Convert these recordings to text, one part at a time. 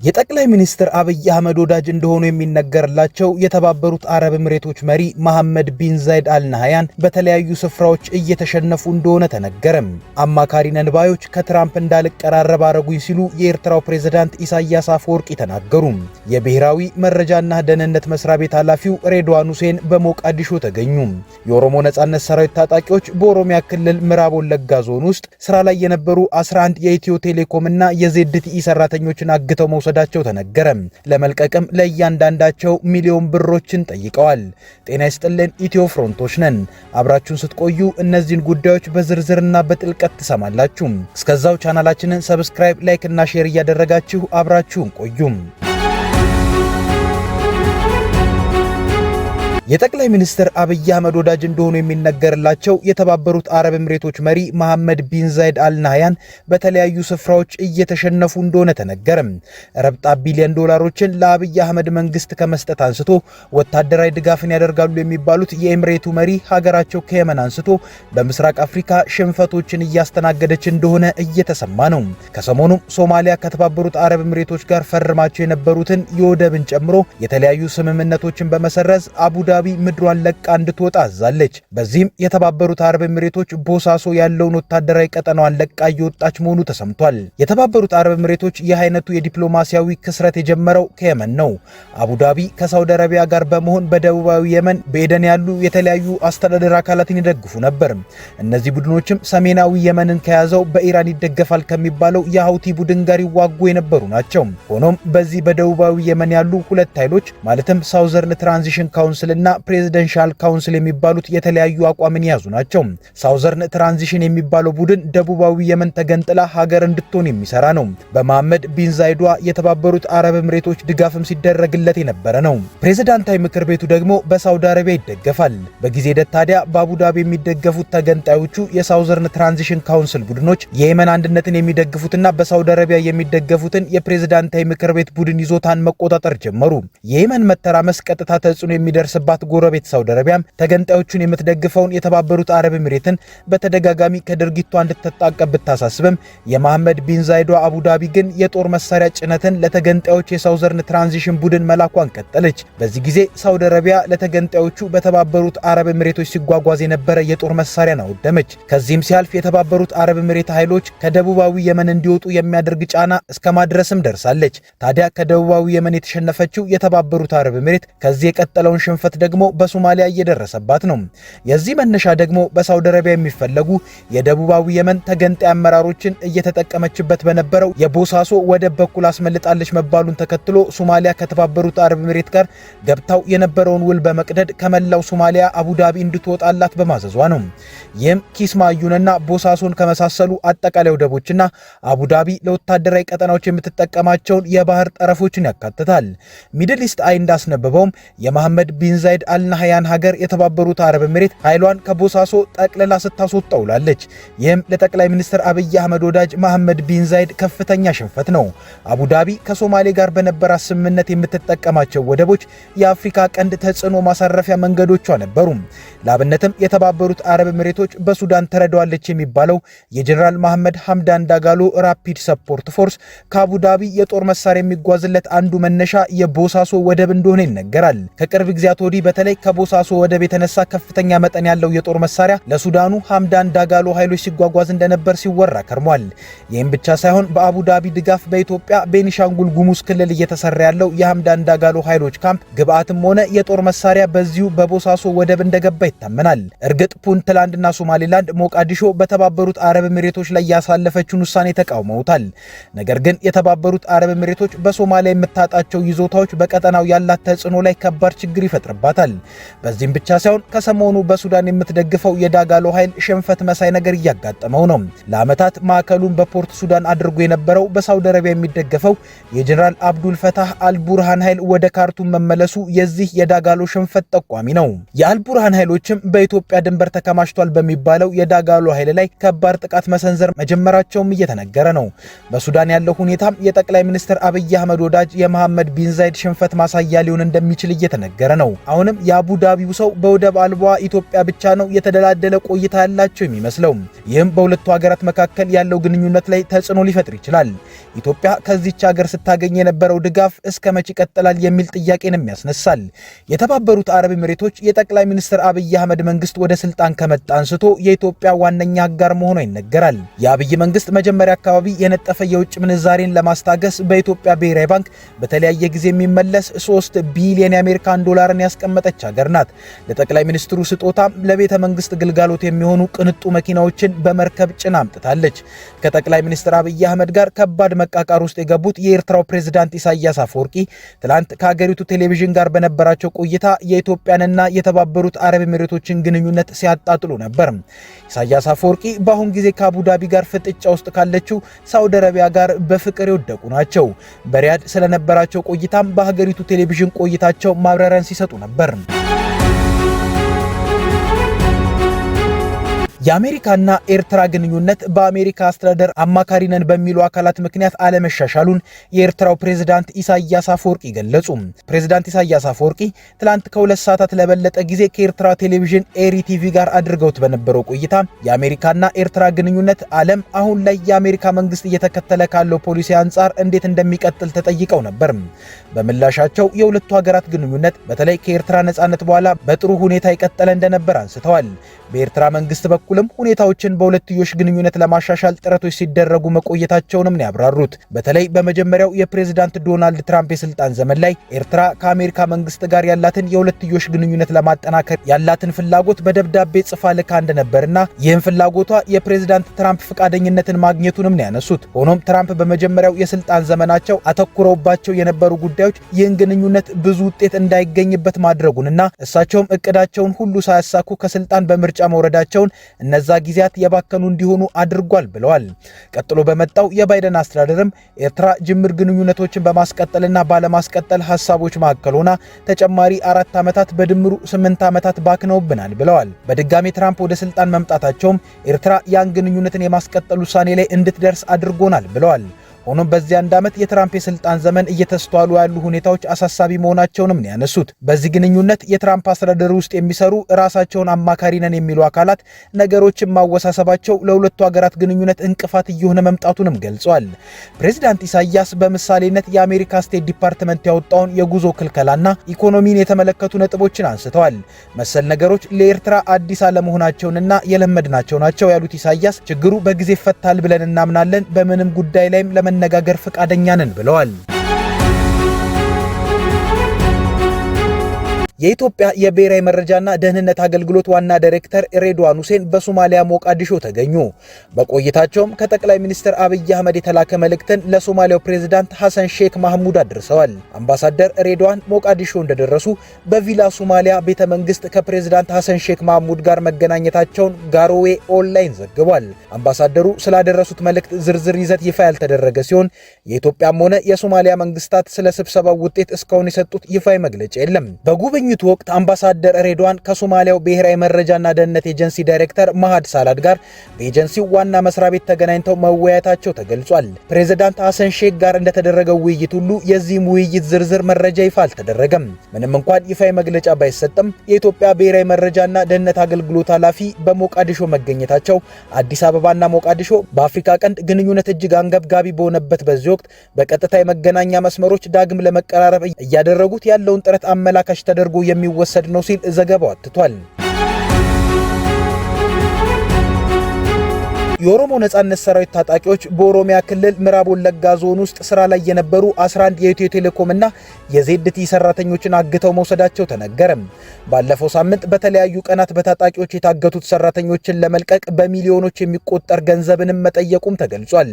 የጠቅላይ ሚኒስትር አብይ አህመድ ወዳጅ እንደሆኑ የሚነገርላቸው የተባበሩት አረብ ኤምሬቶች መሪ መሐመድ ቢን ዛይድ አል ናህያን በተለያዩ ስፍራዎች እየተሸነፉ እንደሆነ ተነገረም። አማካሪ ነን ባዮች ከትራምፕ እንዳልቀራረብ አረጉኝ ሲሉ የኤርትራው ፕሬዝዳንት ኢሳያስ አፈወርቂ ተናገሩ። የብሔራዊ መረጃና ደህንነት መስሪያ ቤት ኃላፊው ሬድዋን ሁሴን በሞቃዲሾ ተገኙ። የኦሮሞ ነጻነት ሰራዊት ታጣቂዎች በኦሮሚያ ክልል ምዕራብ ወለጋ ዞን ውስጥ ስራ ላይ የነበሩ 11 የኢትዮ ቴሌኮም እና የዜድቲኢ ሰራተኞችን አግተው መውሰዳቸው ተነገረ። ለመልቀቅም ለእያንዳንዳቸው ሚሊዮን ብሮችን ጠይቀዋል። ጤና ይስጥልን፣ ኢትዮ ፍሮንቶች ነን። አብራችሁን ስትቆዩ እነዚህን ጉዳዮች በዝርዝርና በጥልቀት ትሰማላችሁ። እስከዛው ቻናላችንን ሰብስክራይብ፣ ላይክ እና ሼር እያደረጋችሁ አብራችሁን ቆዩም። የጠቅላይ ሚኒስትር አብይ አህመድ ወዳጅ እንደሆኑ የሚነገርላቸው የተባበሩት አረብ ኤምሬቶች መሪ መሐመድ ቢን ዛይድ አል ናህያን በተለያዩ ስፍራዎች እየተሸነፉ እንደሆነ ተነገረ። ረብጣ ቢሊዮን ዶላሮችን ለአብይ አህመድ መንግስት ከመስጠት አንስቶ ወታደራዊ ድጋፍን ያደርጋሉ የሚባሉት የኤምሬቱ መሪ ሀገራቸው ከየመን አንስቶ በምስራቅ አፍሪካ ሽንፈቶችን እያስተናገደች እንደሆነ እየተሰማ ነው። ከሰሞኑም ሶማሊያ ከተባበሩት አረብ ኤምሬቶች ጋር ፈርማቸው የነበሩትን የወደብን ጨምሮ የተለያዩ ስምምነቶችን በመሰረዝ አቡዳቢ ምድሯን ለቃ እንድትወጣ አዛለች። በዚህም የተባበሩት አረብ ኤምሬቶች ቦሳሶ ያለውን ወታደራዊ ቀጠናዋን ለቃ እየወጣች መሆኑ ተሰምቷል። የተባበሩት አረብ ኤምሬቶች ይህ አይነቱ የዲፕሎማሲያዊ ክስረት የጀመረው ከየመን ነው። አቡዳቢ ከሳውዲ አረቢያ ጋር በመሆን በደቡባዊ የመን በኤደን ያሉ የተለያዩ አስተዳደር አካላትን ይደግፉ ነበር። እነዚህ ቡድኖችም ሰሜናዊ የመንን ከያዘው በኢራን ይደገፋል ከሚባለው የሀውቲ ቡድን ጋር ይዋጉ የነበሩ ናቸው። ሆኖም በዚህ በደቡባዊ የመን ያሉ ሁለት ኃይሎች ማለትም ሳውዘርን ትራንዚሽን ካውንስል እና ፕሬዚደንሻል ካውንስል የሚባሉት የተለያዩ አቋምን የያዙ ናቸው። ሳውዘርን ትራንዚሽን የሚባለው ቡድን ደቡባዊ የመን ተገንጥላ ሀገር እንድትሆን የሚሰራ ነው። በመሐመድ ቢን ዛይዷ የተባበሩት አረብ ኤምሬቶች ድጋፍም ሲደረግለት የነበረ ነው። ፕሬዝዳንታዊ ምክር ቤቱ ደግሞ በሳውዲ አረቢያ ይደገፋል። በጊዜ ሂደት ታዲያ በአቡዳቢ የሚደገፉት ተገንጣዮቹ የሳውዘርን ትራንዚሽን ካውንስል ቡድኖች የየመን አንድነትን የሚደግፉትና በሳውዲ አረቢያ የሚደገፉትን የፕሬዝዳንታዊ ምክር ቤት ቡድን ይዞታን መቆጣጠር ጀመሩ። የየመን መተራመስ ቀጥታ ተጽዕኖ የሚደርስባት ጎረቤት ሳውዲ አረቢያም ተገንጣዮቹን የምትደግፈውን የተባበሩት አረብ ኤምሬትን በተደጋጋሚ ከድርጊቷ እንድትታቀብ ብታሳስብም የመሐመድ ቢን ዛይዷ አቡዳቢ ግን የጦር መሳሪያ ጭነትን ለተገንጣዮች የሳውዘርን ትራንዚሽን ቡድን መላኳን ቀጠለች። በዚህ ጊዜ ሳውዲ አረቢያ ለተገንጣዮቹ በተባበሩት አረብ ኤምሬቶች ሲጓጓዝ የነበረ የጦር መሳሪያን አወደመች። ከዚህም ሲያልፍ የተባበሩት አረብ ኤምሬት ኃይሎች ከደቡባዊ የመን እንዲወጡ የሚያደርግ ጫና እስከ ማድረስም ደርሳለች። ታዲያ ከደቡባዊ የመን የተሸነፈችው የተባበሩት አረብ ኤምሬት ከዚህ የቀጠለውን ሽንፈት ደግሞ በሶማሊያ እየደረሰባት ነው። የዚህ መነሻ ደግሞ በሳውዲ አረቢያ የሚፈለጉ የደቡባዊ የመን ተገንጣይ አመራሮችን እየተጠቀመችበት በነበረው የቦሳሶ ወደብ በኩል አስመልጣለች መባሉን ተከትሎ ሶማሊያ ከተባበሩት አረብ ኤምሬት ጋር ገብታው የነበረውን ውል በመቅደድ ከመላው ሶማሊያ አቡዳቢ እንድትወጣላት በማዘዟ ነው። ይህም ኪስማዩንና ቦሳሶን ከመሳሰሉ አጠቃላይ ወደቦችና አቡዳቢ ለወታደራዊ ቀጠናዎች የምትጠቀማቸውን የባህር ጠረፎችን ያካትታል። ሚድል ኢስት አይ እንዳስነበበውም የመሐመድ ቢን ዛይድ አል ናህያን ሀገር የተባበሩት አረብ ኤምሬት ኃይሏን ከቦሳሶ ጠቅልላ ስታስወጣ ውላለች። ይህም ለጠቅላይ ሚኒስትር አብይ አህመድ ወዳጅ መሐመድ ቢን ዛይድ ከፍተኛ ሽንፈት ነው። አቡዳቢ ከሶማሌ ጋር በነበራት ስምምነት የምትጠቀማቸው ወደቦች የአፍሪካ ቀንድ ተጽዕኖ ማሳረፊያ መንገዶቿ ነበሩ። ለአብነትም የተባበሩት አረብ ኤምሬቶች በሱዳን ተረዳዋለች የሚባለው የጀነራል መሐመድ ሐምዳን ዳጋሎ ራፒድ ሰፖርት ፎርስ ከአቡዳቢ የጦር መሳሪያ የሚጓዝለት አንዱ መነሻ የቦሳሶ ወደብ እንደሆነ ይነገራል። ከቅርብ ጊዜያት ወዲህ በተለይ ከቦሳሶ ወደብ የተነሳ ከፍተኛ መጠን ያለው የጦር መሳሪያ ለሱዳኑ ሐምዳን ዳጋሎ ኃይሎች ሲጓጓዝ እንደነበር ሲወራ ከርሟል። ይህም ብቻ ሳይሆን በአቡዳቢ ድጋፍ በኢትዮጵያ ቤኒሻንጉል ጉሙዝ ክልል እየተሰራ ያለው የሐምዳን ዳጋሎ ኃይሎች ካምፕ ግብአትም ሆነ የጦር መሳሪያ በዚሁ በቦሳሶ ወደብ እንደገባ ይታመናል። እርግጥ ፑንትላንድና ሶማሌላንድ ሞቃዲሾ በተባበሩት አረብ ኤምሬቶች ላይ ያሳለፈችውን ውሳኔ ተቃውመውታል። ነገር ግን የተባበሩት አረብ ኤምሬቶች በሶማሊያ የምታጣቸው ይዞታዎች በቀጠናው ያላት ተጽዕኖ ላይ ከባድ ችግር ይፈጥርባታል። በዚህም ብቻ ሳይሆን ከሰሞኑ በሱዳን የምትደግፈው የዳጋሎ ኃይል ሽንፈት መሳይ ነገር እያጋጠመው ነው። ለዓመታት ማዕከሉን በፖርት ሱዳን አድርጎ የነበረው በሳውዲ አረቢያ የሚደገፈው የጀነራል አብዱል ፈታህ አልቡርሃን ኃይል ወደ ካርቱም መመለሱ የዚህ የዳጋሎ ሽንፈት ጠቋሚ ነው። የአልቡርሃን ኃይሎችም በኢትዮጵያ ድንበር ተከማችቷል በሚባለው የዳጋሎ ኃይል ላይ ከባድ ጥቃት መሰንዘር መጀመራቸውም እየተነገረ ነው። በሱዳን ያለው ሁኔታም የጠቅላይ ሚኒስትር አብይ አህመድ ወዳጅ የመሐመድ ቢን ዛይድ ሽንፈት ማሳያ ሊሆን እንደሚችል እየተነገረ ነው። አሁን አሁንም የአቡዳቢው ሰው በወደብ አልባ ኢትዮጵያ ብቻ ነው የተደላደለ ቆይታ ያላቸው የሚመስለው። ይህም በሁለቱ ሀገራት መካከል ያለው ግንኙነት ላይ ተጽዕኖ ሊፈጥር ይችላል። ኢትዮጵያ ከዚህች ሀገር ስታገኝ የነበረው ድጋፍ እስከ መቼ ይቀጥላል የሚል ጥያቄንም ያስነሳል። የተባበሩት አረብ ኤሚሬቶች የጠቅላይ ሚኒስትር አብይ አህመድ መንግስት ወደ ስልጣን ከመጣ አንስቶ የኢትዮጵያ ዋነኛ አጋር መሆኗ ይነገራል። የአብይ መንግስት መጀመሪያ አካባቢ የነጠፈ የውጭ ምንዛሬን ለማስታገስ በኢትዮጵያ ብሔራዊ ባንክ በተለያየ ጊዜ የሚመለስ 3 ቢሊዮን የአሜሪካን ዶላርን ያስቀመጠች ሀገር ናት። ለጠቅላይ ሚኒስትሩ ስጦታ ለቤተ መንግስት ግልጋሎት የሚሆኑ ቅንጡ መኪናዎችን በመርከብ ጭና አምጥታለች። ከጠቅላይ ሚኒስትር አብይ አህመድ ጋር ከባድ መቃቃር ውስጥ የገቡት የኤርትራው ፕሬዝዳንት ኢሳያስ አፈወርቂ ትላንት ከሀገሪቱ ቴሌቪዥን ጋር በነበራቸው ቆይታ የኢትዮጵያንና የተባበሩት አረብ ኤሚሬቶችን ግንኙነት ሲያጣጥሉ ነበር። ኢሳያስ አፈወርቂ በአሁን ጊዜ ከአቡዳቢ ጋር ፍጥጫ ውስጥ ካለችው ሳውዲ አረቢያ ጋር በፍቅር የወደቁ ናቸው። በሪያድ ስለነበራቸው ቆይታም በሀገሪቱ ቴሌቪዥን ቆይታቸው ማብራሪያን ሲሰጡ ነበር። የአሜሪካና ኤርትራ ግንኙነት በአሜሪካ አስተዳደር አማካሪ ነን በሚሉ አካላት ምክንያት አለመሻሻሉን የኤርትራው ፕሬዝዳንት ኢሳያስ አፈወርቂ ገለጹ። ፕሬዝዳንት ኢሳያስ አፈወርቂ ትላንት ከ2 ሰዓታት ለበለጠ ጊዜ ከኤርትራ ቴሌቪዥን ኤሪ ቲቪ ጋር አድርገውት በነበረው ቆይታ የአሜሪካና ኤርትራ ግንኙነት ዓለም አሁን ላይ የአሜሪካ መንግስት እየተከተለ ካለው ፖሊሲ አንጻር እንዴት እንደሚቀጥል ተጠይቀው ነበር። በምላሻቸው የሁለቱ ሀገራት ግንኙነት በተለይ ከኤርትራ ነጻነት በኋላ በጥሩ ሁኔታ የቀጠለ እንደነበር አንስተዋል። በኤርትራ መንግስት በኩልም ሁኔታዎችን በሁለትዮሽ ግንኙነት ለማሻሻል ጥረቶች ሲደረጉ መቆየታቸውንም ነው ያብራሩት። በተለይ በመጀመሪያው የፕሬዝዳንት ዶናልድ ትራምፕ የስልጣን ዘመን ላይ ኤርትራ ከአሜሪካ መንግስት ጋር ያላትን የሁለትዮሽ ግንኙነት ለማጠናከር ያላትን ፍላጎት በደብዳቤ ጽፋ ልካ እንደነበርና ይህም ፍላጎቷ የፕሬዝዳንት ትራምፕ ፈቃደኝነትን ማግኘቱንም ነው ያነሱት። ሆኖም ትራምፕ በመጀመሪያው የስልጣን ዘመናቸው አተኩረውባቸው የነበሩ ጉዳዮች ይህን ግንኙነት ብዙ ውጤት እንዳይገኝበት ማድረጉንና እሳቸውም እቅዳቸውን ሁሉ ሳያሳኩ ከስልጣን በምርጫ መውረዳቸውን እነዛ ጊዜያት የባከኑ እንዲሆኑ አድርጓል ብለዋል። ቀጥሎ በመጣው የባይደን አስተዳደርም ኤርትራ ጅምር ግንኙነቶችን በማስቀጠልና ባለማስቀጠል ሐሳቦች መካከል ሆና ተጨማሪ 4 ዓመታት በድምሩ 8 ዓመታት ባክነውብናል ብለዋል። በድጋሚ ትራምፕ ወደ ስልጣን መምጣታቸውም ኤርትራ ያን ግንኙነትን የማስቀጠል ውሳኔ ላይ እንድትደርስ አድርጎናል ብለዋል። ሆኖም በዚህ 1 ዓመት የትራምፕ የስልጣን ዘመን እየተስተዋሉ ያሉ ሁኔታዎች አሳሳቢ መሆናቸውንም ነው ያነሱት። በዚህ ግንኙነት የትራምፕ አስተዳደር ውስጥ የሚሰሩ ራሳቸውን አማካሪ ነን የሚሉ አካላት ነገሮችን ማወሳሰባቸው ለሁለቱ ሀገራት ግንኙነት እንቅፋት እየሆነ መምጣቱንም ገልጸዋል። ፕሬዝዳንት ኢሳያስ በምሳሌነት የአሜሪካ ስቴት ዲፓርትመንት ያወጣውን የጉዞ ክልከላና ኢኮኖሚን የተመለከቱ ነጥቦችን አንስተዋል። መሰል ነገሮች ለኤርትራ አዲስ አለመሆናቸውንና የለመድናቸው ናቸው ያሉት ኢሳያስ ችግሩ በጊዜ ይፈታል ብለን እናምናለን፣ በምንም ጉዳይ ላይም ለመነጋገር ፈቃደኛ ነን ብለዋል። የኢትዮጵያ የብሔራዊ መረጃና ደህንነት አገልግሎት ዋና ዳይሬክተር ሬድዋን ሁሴን በሶማሊያ ሞቃዲሾ ተገኙ። በቆይታቸውም ከጠቅላይ ሚኒስትር አብይ አህመድ የተላከ መልእክትን ለሶማሊያው ፕሬዝዳንት ሐሰን ሼክ ማህሙድ አድርሰዋል። አምባሳደር ሬድዋን ሞቃዲሾ እንደደረሱ በቪላ ሶማሊያ ቤተ መንግስት ከፕሬዝዳንት ሐሰን ሼክ ማህሙድ ጋር መገናኘታቸውን ጋሮዌ ኦንላይን ዘግቧል። አምባሳደሩ ስላደረሱት መልእክት ዝርዝር ይዘት ይፋ ያልተደረገ ሲሆን የኢትዮጵያም ሆነ የሶማሊያ መንግስታት ስለ ስብሰባው ውጤት እስካሁን የሰጡት ይፋዊ መግለጫ የለም። በጉብኝቱ ወቅት አምባሳደር ሬድዋን ከሶማሊያው ብሔራዊ መረጃና ደህንነት ኤጀንሲ ዳይሬክተር ማሃድ ሳላድ ጋር በኤጀንሲው ዋና መስሪያ ቤት ተገናኝተው መወያየታቸው ተገልጿል። ፕሬዝዳንት ሐሰን ሼክ ጋር እንደተደረገው ውይይት ሁሉ የዚህም ውይይት ዝርዝር መረጃ ይፋ አልተደረገም። ምንም እንኳን ይፋዊ መግለጫ ባይሰጥም የኢትዮጵያ ብሔራዊ መረጃና ደህንነት አገልግሎት ኃላፊ በሞቃዲሾ መገኘታቸው አዲስ አበባና ሞቃዲሾ በአፍሪካ ቀንድ ግንኙነት እጅግ አንገብጋቢ በሆነበት በዚህ ወቅት በቀጥታ የመገናኛ መስመሮች ዳግም ለመቀራረብ እያደረጉት ያለውን ጥረት አመላካች ተደርጎ የሚወሰድ ነው ሲል ዘገባው አትቷል። የኦሮሞ ነጻነት ሰራዊት ታጣቂዎች በኦሮሚያ ክልል ምዕራብ ወለጋ ዞን ውስጥ ስራ ላይ የነበሩ 11 የኢትዮ ቴሌኮም እና የዜድቲ ሰራተኞችን አግተው መውሰዳቸው ተነገረ። ባለፈው ሳምንት በተለያዩ ቀናት በታጣቂዎች የታገቱት ሰራተኞችን ለመልቀቅ በሚሊዮኖች የሚቆጠር ገንዘብንም መጠየቁም ተገልጿል።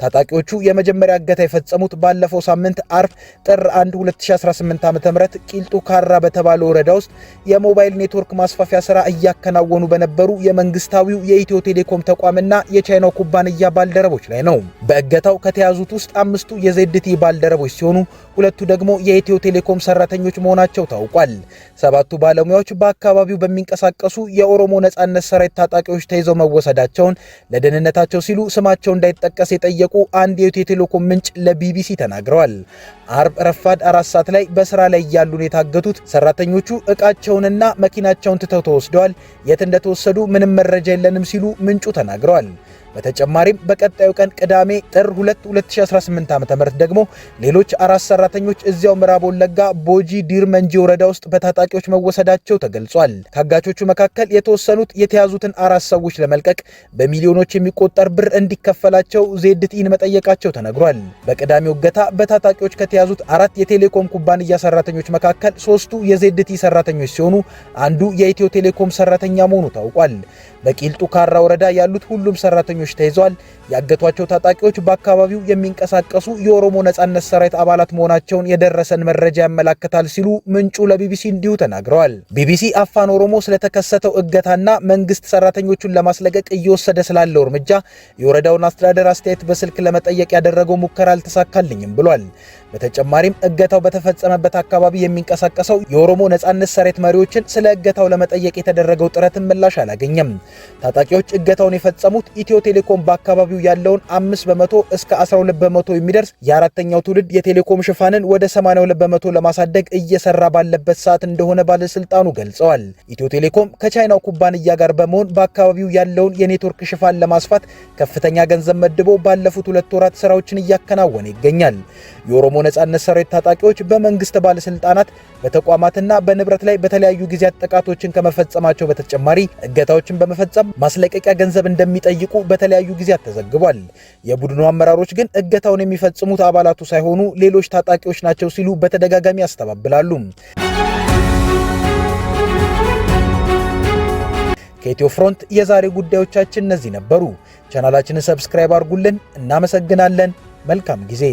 ታጣቂዎቹ የመጀመሪያ እገታ የፈጸሙት ባለፈው ሳምንት አርብ ጥር 1 2018 ዓ.ም ቂልጡ ካራ በተባለ ወረዳ ውስጥ የሞባይል ኔትወርክ ማስፋፊያ ስራ እያከናወኑ በነበሩ የመንግስታዊው የኢትዮ ቴሌኮም ተቋምና የቻይናው ኩባንያ ባልደረቦች ላይ ነው። በእገታው ከተያዙት ውስጥ 5ቱ የዜድቲ ባልደረቦች ሲሆኑ 2ቱ ደግሞ የኢትዮ ቴሌኮም ሰራተኞች መሆናቸው ታውቋል። 7ቱ ባለሙያዎች በአካባቢው በሚንቀሳቀሱ የኦሮሞ ነጻነት ሰራዊት ታጣቂዎች ተይዘው መወሰዳቸውን ለደህንነታቸው ሲሉ ስማቸው እንዳይጠቀስ የጠየቁ አንድ የኢትዮ ቴሌኮም ምንጭ ለቢቢሲ ተናግረዋል። አርብ ረፋድ 4 ሰዓት ላይ በስራ ላይ ያሉ የታገቱት ሰራተኞቹ ዕቃቸውንና መኪናቸውን ትተው ተወስደዋል። የት እንደተወሰዱ ምንም መረጃ የለንም ሲሉ ምንጩ ተናግረዋል። በተጨማሪም በቀጣዩ ቀን ቅዳሜ ጥር 2 2018 ዓ.ም ደግሞ ሌሎች 4 ሰራተኞች እዚያው ምዕራብ ወለጋ ቦጂ ዲርመንጂ ወረዳ ውስጥ በታጣቂዎች መወሰዳቸው ተገልጿል። ካጋቾቹ መካከል የተወሰኑት የተያዙትን 4 ሰዎች ለመልቀቅ በሚሊዮኖች የሚቆጠር ብር እንዲከፈላቸው ዜድቲን መጠየቃቸው ተነግሯል። በቅዳሜው እገታ በታጣቂዎች ከተያዙት 4 የቴሌኮም ኩባንያ ሰራተኞች መካከል 3ቱ የዜድቲ ሰራተኞች ሲሆኑ አንዱ የኢትዮ ቴሌኮም ሰራተኛ መሆኑ ታውቋል። በቂልጡ ካራ ወረዳ ያሉት ሁሉም ሰራተኞች ተይዘዋል። ያገቷቸው ታጣቂዎች በአካባቢው የሚንቀሳቀሱ የኦሮሞ ነጻነት ሰራዊት አባላት መሆናቸውን የደረሰን መረጃ ያመለክታል ሲሉ ምንጩ ለቢቢሲ እንዲሁ ተናግረዋል። ቢቢሲ አፋን ኦሮሞ ስለተከሰተው እገታና መንግስት ሰራተኞቹን ለማስለቀቅ እየወሰደ ስላለው እርምጃ የወረዳውን አስተዳደር አስተያየት በስልክ ለመጠየቅ ያደረገው ሙከራ አልተሳካልኝም ብሏል። በተጨማሪም እገታው በተፈጸመበት አካባቢ የሚንቀሳቀሰው የኦሮሞ ነጻነት ሰራዊት መሪዎችን ስለ እገታው ለመጠየቅ የተደረገው ጥረትን ምላሽ አላገኘም። ታጣቂዎች እገታውን የፈጸሙት ኢትዮ ቴሌኮም በአካባቢው ያለውን 5% እስከ 12% የሚደርስ የአራተኛው ትውልድ የቴሌኮም ሽፋንን ወደ 82% ለማሳደግ እየሰራ ባለበት ሰዓት እንደሆነ ባለስልጣኑ ገልጸዋል። ኢትዮ ቴሌኮም ከቻይናው ኩባንያ ጋር በመሆን በአካባቢው ያለውን የኔትወርክ ሽፋን ለማስፋት ከፍተኛ ገንዘብ መድቦ ባለፉት 2 ወራት ስራዎችን እያከናወነ ይገኛል። የኦሮሞ ነጻነት ሰራዊት ታጣቂዎች በመንግስት ባለስልጣናት በተቋማትና በንብረት ላይ በተለያዩ ጊዜያት ጥቃቶችን ከመፈጸማቸው በተጨማሪ እገታዎችን በመፈጸም ማስለቀቂያ ገንዘብ እንደሚጠይቁ በተለያዩ ጊዜያት ተዘግቧል። የቡድኑ አመራሮች ግን እገታውን የሚፈጽሙት አባላቱ ሳይሆኑ ሌሎች ታጣቂዎች ናቸው ሲሉ በተደጋጋሚ ያስተባብላሉ። ከኢትዮ ፍሮንት የዛሬ ጉዳዮቻችን እነዚህ ነበሩ። ቻናላችንን ሰብስክራይብ አድርጉልን። እናመሰግናለን። መልካም ጊዜ